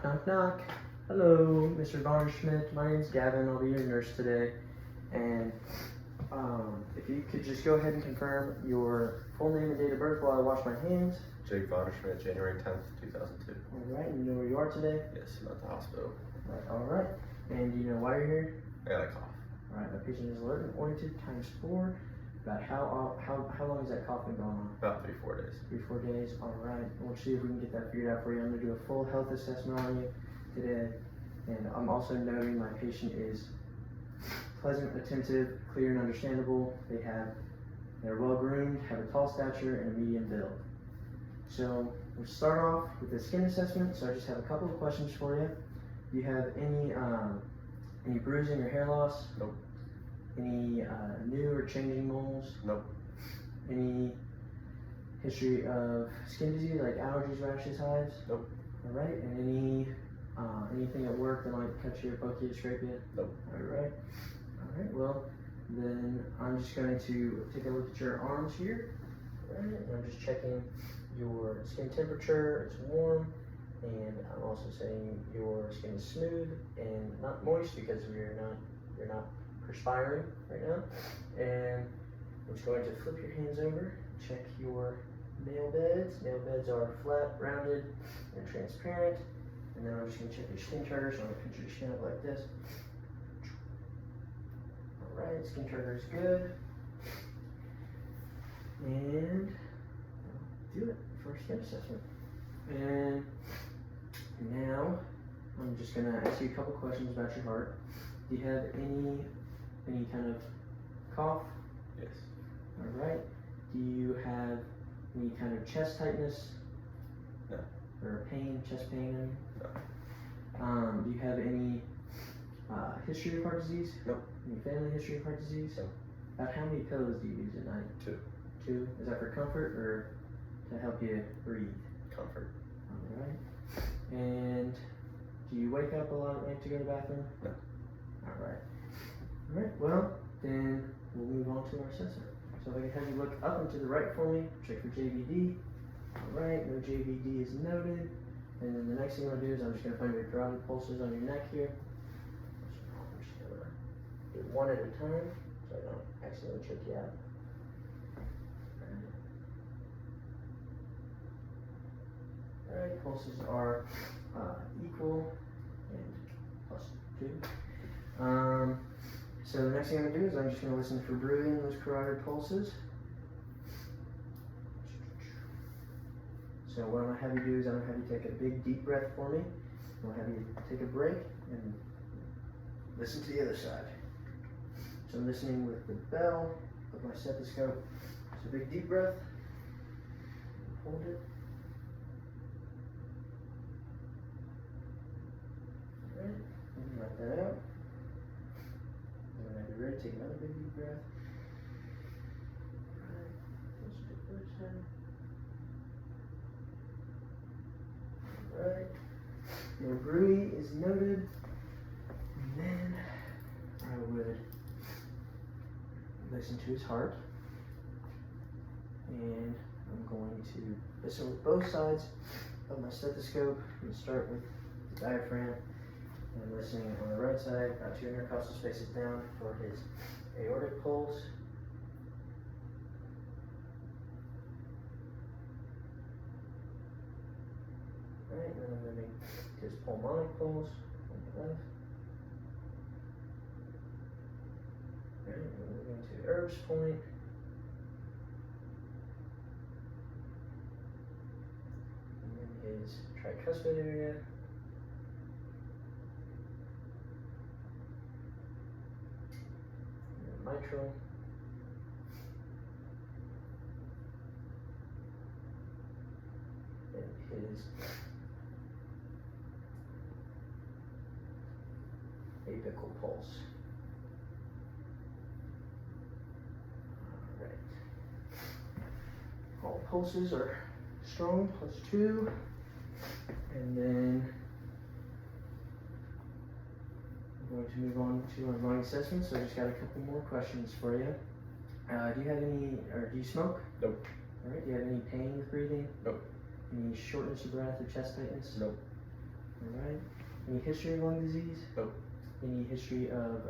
Knock, knock, knock. Hello, Mr. Schmidt. My name's Gavin. I'll be your nurse today. And if you could just go ahead and confirm your full name and date of birth while I wash my hands. Jake Schmidt, January 10th, 2002. All right, and you know where you are today? Yes, I'm at the hospital. All right. And do you know why you're here? I got a cough. All right, my patient is alert and oriented times 4. About how long has that cough been going on? About 3-4 days. 3-4 days. All right. We'll see if we can get that figured out for you. I'm going to do a full health assessment on you today. And I'm also noting my patient is pleasant, attentive, clear, and understandable. They're well groomed, have a tall stature, and a medium build. So we'll start off with the skin assessment. So I just have a couple of questions for you. Do you have any bruising or hair loss? Nope. Any new or changing moles? Nope. Any history of skin disease like allergies, rashes, hives? Nope. All right. And anything at work that might cut you or poke you or scrape you? Nope. All right. All right. Well, then I'm just going to take a look at your arms here. All right. And I'm just checking your skin temperature. It's warm. And I'm also saying your skin is smooth and not moist because you're not perspiring right now. And I'm just going to flip your hands over, check your nail beds. Nail beds are flat, rounded, and transparent. And then I'm just going to check your skin trigger. So I'm going to pinch your skin up like this. All right, skin trigger is good. And I'll do it for skin assessment. And now I'm just going to ask you a couple questions about your heart. Do you have any kind of cough? Yes. All right. Do you have any kind of chest tightness? No. Or pain, chest pain? No. Do you have any history of heart disease? Nope. Any family history of heart disease? No. About how many pillows do you use at night? 2. 2. Is that for comfort or to help you breathe? Comfort. All right. And do you wake up a lot at night to go to the bathroom? No. All right. All right. Well, then we'll move on to our assessment. So if I can have you look up and to the right for me, check for JVD. All right. No JVD is noted. And then the next thing I'm gonna do is I'm just gonna find your carotid pulses on your neck here. I'm just gonna do it one at a time so I don't accidentally choke you out. All right, pulses are equal and +2. So the next thing I'm going to do is I'm just going to listen for breathing those carotid pulses. So what I'm going to have you do is I'm going to have you take a big deep breath for me. I'm going to have you take a break and listen to the other side. So I'm listening with the bell of my stethoscope. So big deep breath. Hold it. Alright, and let that out. And when you're ready, take another big deep breath. Alright, close to the first time. Alright, your Brui is noted. And then I would listen to his heart. And I'm going to listen with both sides of my stethoscope. I'm going to start with the diaphragm. And I'm listening on the right side, about 2 intercostal spaces down for his aortic pulse. Alright, and then I'm moving to his pulmonic pulse on the left. Alright, and we're moving to Erb's point. And then his tricuspid area. Mitral. And his apical pulse. All right. All pulses are strong, +2. And then I'm going to move on to our lung assessment, so I just got a couple more questions for you. Do you have any, or do you smoke? Nope. All right, do you have any pain with breathing? Nope. Any shortness of breath or chest tightness? Nope. Alright. Any history of lung disease? Nope. Any history of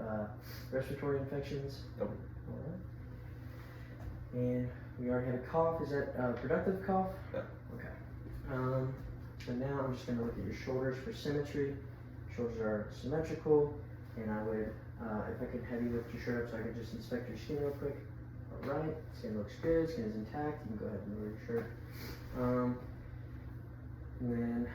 respiratory infections? Nope. Alright. And we already had a cough. Is that a productive cough? No. Okay. So now I'm just going to look at your shoulders for symmetry. Shoulders are symmetrical, and I would, if I could have you lift your shirt up so I could just inspect your skin real quick. Alright, skin looks good, skin is intact. You can go ahead and lower your shirt. And then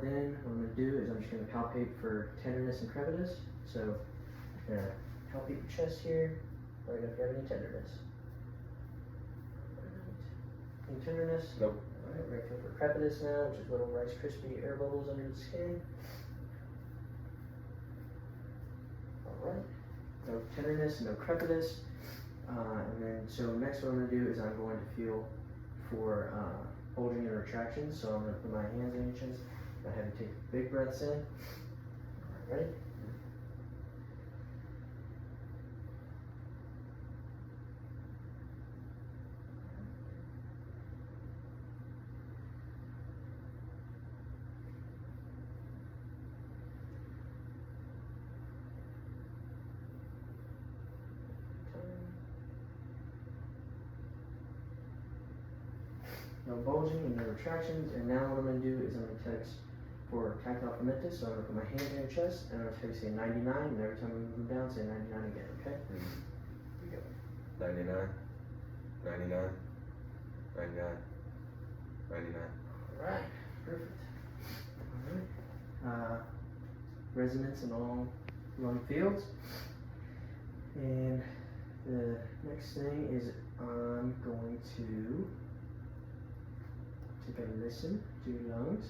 then what I'm going to do is I'm just going to palpate for tenderness and crevitus. So I'm going to palpate your chest here. Let me know if you have any tenderness. Any tenderness? Nope. Alright, we're going to feel for crevitus now, which is little Rice Krispie air bubbles under the skin. Alright, no tenderness, no crevitus. And then, so next what I'm going to do is I'm going to feel for bulging and retraction. So I'm going to put my hands on your chest. I have you take big breaths in. Alright, ready? No bulging and no retractions. And now what I'm going to do is I'm going to text for tactile fermentus. So I'm going to put my hands on your chest and I'm going to text say 99. And every time we move them down, say 99 again. Okay? Here we go. 99, 99, 99, 99. Alright. Perfect. Alright. Resonance in all lung fields. And the next thing is I'm going to take a listen to your lungs.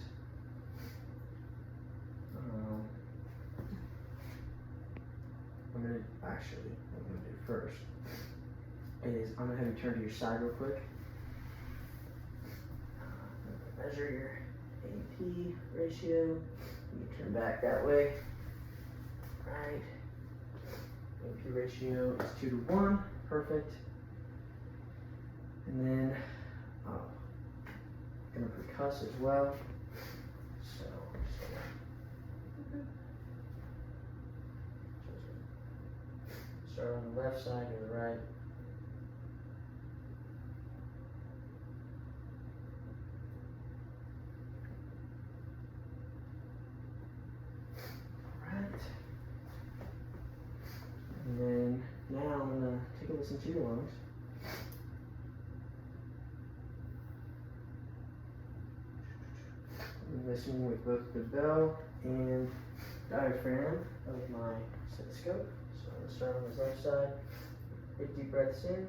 What I'm gonna do first is I'm gonna have you turn to your side real quick. Measure your AP ratio. You turn back that way. Right. AP ratio is 2 to 1. Perfect. And then I'm going to percuss as well. So start on the left side to the right. Alright. And then now I'm going to take a listen to your lungs. Listening with both the bell and diaphragm of my stethoscope. So I'm going to start on this left side. Take deep breaths in.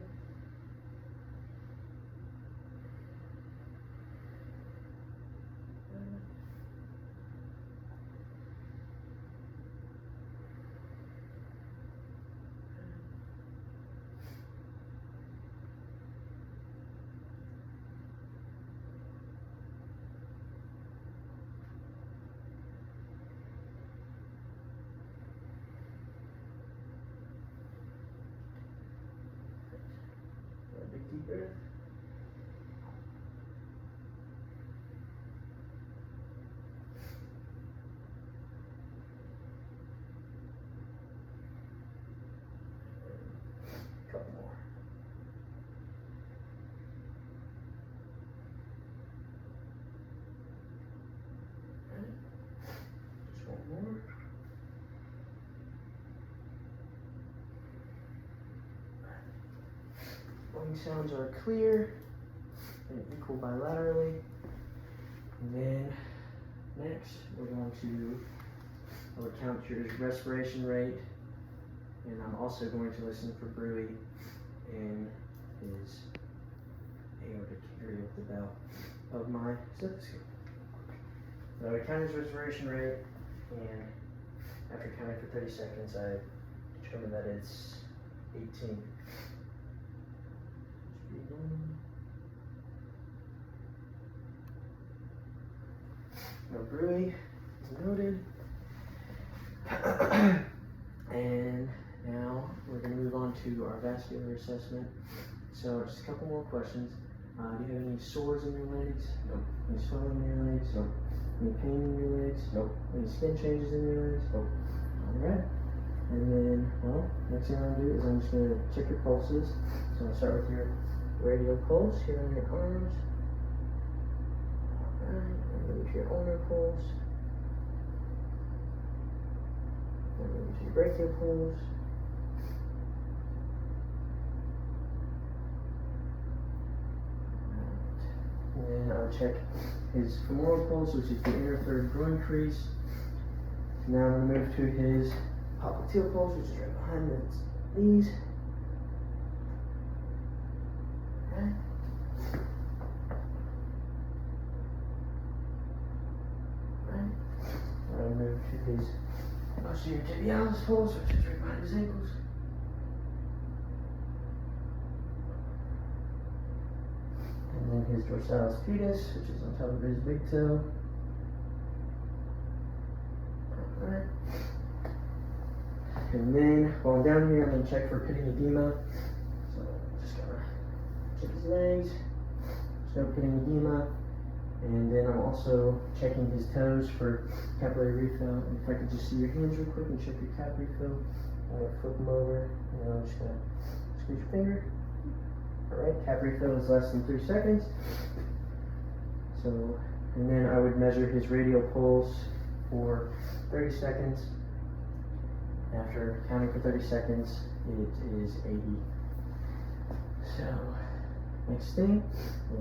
Big deep breath. A couple more. Okay. Just one more. Lung sounds are clear and equal bilaterally. And then next, we're going to count your respiration rate, and I'm also going to listen for Brewy in his aortic area of the bell of my stethoscope. So I would count his respiration rate, and after counting for 30 seconds, I determine that it's 18. No Brewy is noted. And now we're going to move on to our vascular assessment. So just a couple more questions. Do you have any sores in your legs? Nope. Any swelling in your legs? Nope. Any pain in your legs? Nope. Any skin changes in your legs? Nope. Alright. And then, well, next thing I'm gonna do is I'm just gonna check your pulses. So I'll start with your radial pulse here on your arms. Alright, and move to your ulnar pulse. And move to your brachial pulse. And then I'll check his femoral pulse, which is the inner third groin crease. Now I'm gonna move to his popliteal pulse, which is right behind the knees. Okay. Right. Now I move to his posterior tibialis pulse, which is right behind his ankles. And then his dorsalis pedis, which is on top of his big toe. Alright. And then while I'm down here, I'm going to check for pitting edema. So I'm just going to check his legs. There's no pitting edema. And then I'm also checking his toes for capillary refill. And if I could just see your hands real quick and check your cap refill. I'm going to flip them over. And I'm just going to squeeze your finger. Alright, cap refill is less than 3 seconds. So, and then I would measure his radial pulse for 30 seconds. After counting for 30 seconds, it is 80. So, next thing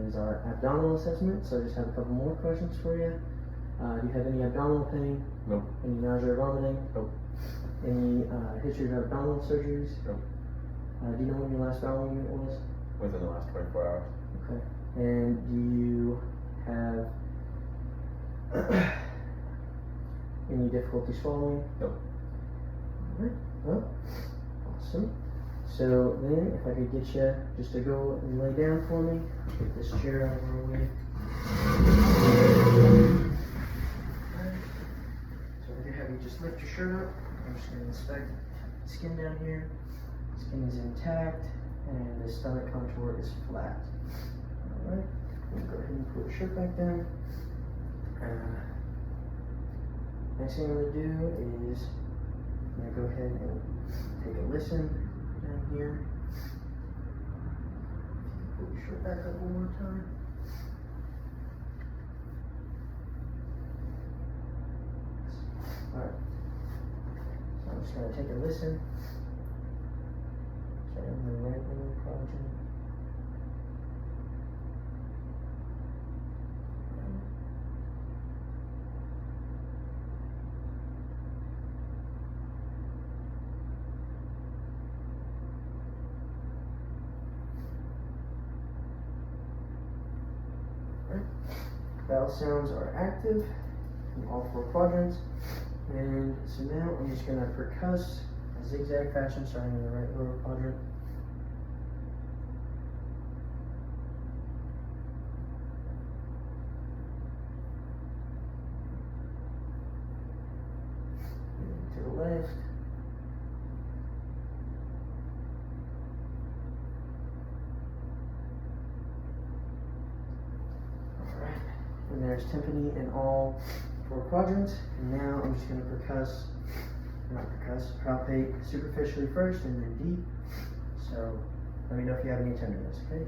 is our abdominal assessment. So I just have a couple more questions for you. Do you have any abdominal pain? Nope. Any nausea or vomiting? Nope. Any history of abdominal surgeries? Nope. Do you know when your last bowel movement was? Within the last 24 hours. Okay. And do you have any difficulty swallowing? Nope. Alright, well, awesome. So then, if I could get you just to go and lay down for me, I'll get this chair out of our way. Alright. So I'm gonna have you just lift your shirt up. I'm just gonna inspect the skin down here. Skin is intact, and the stomach contour is flat. Alright, go ahead and put your shirt back down. Next thing I'm going to do is I'm going to go ahead and take a listen down here. Put your shirt back up one more time. Alright, so I'm just going to take a listen. Starting in the right lower quadrant. Bowel sounds are active in all 4 quadrants. And so now I'm just going to percuss a zigzag fashion starting in the right lower quadrant. And to the left. And there's tympani in all 4 quadrants. And now I'm just going to palpate superficially first and then deep. So let me know if you have any tenderness, okay?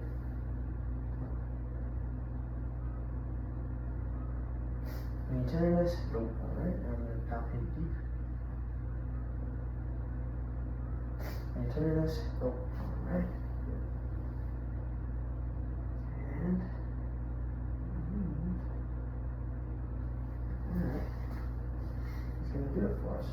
Any tenderness? Nope. Alright, now I'm going to palpate deep. Any tenderness? Nope. Alright. And alright. That's gonna do it for us.